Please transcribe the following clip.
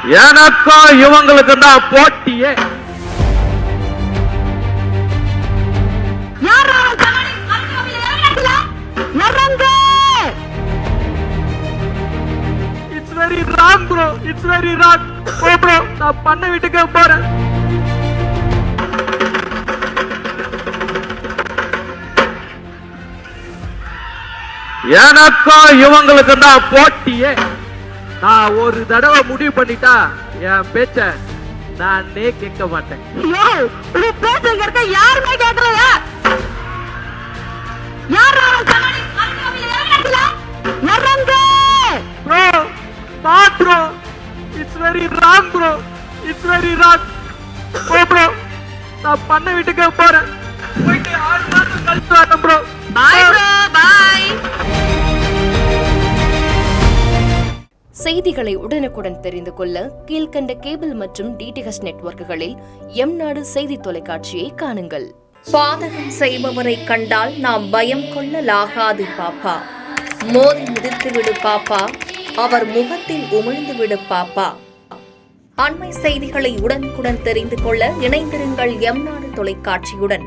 எனக்கும் இவங்களுக்கு தான் போட்டியே. It's very wrong bro. It's very wrong. Oh bro, நான் பண்ண வீட்டுக்கு போறேன். எனக்கும் இவங்களுக்கு தான் போட்டியே. நான் ஒரு தடவை முடிவு பண்ணிட்டா என் பேச்ச நானே கேட்க மாட்டேன். யாருமே கேட்கலையா? Bro, not bro. It's very wrong bro. It's very wrong. Oh bro, நான் பண்ண வீட்டுக்கு போறேன். போயிட்டு 6 மாசம் கழிச்சு வரேன் bro. Bye bro, bye. செய்திகளை உடனுக்குடன் தெரிந்து கொள்ள கீழ்கண்ட கேபிள் மற்றும் டிடிஎச் நெட்வொர்க்குகளில் எம்நாடு செய்தி தொலைக்காட்சியை காணுங்கள். பாதகம் செய்பவரை கண்டால் நாம் பயம் கொள்ளலாகாது பாப்பா. மோதி மிதித்து விடு பாப்பா, அவர் முகத்தில் உமிழ்ந்து விடு பாப்பா. அண்மை செய்திகளை உடனுக்குடன் தெரிந்து கொள்ள இணைந்திருங்கள் எம்நாடு தொலைக்காட்சியுடன்.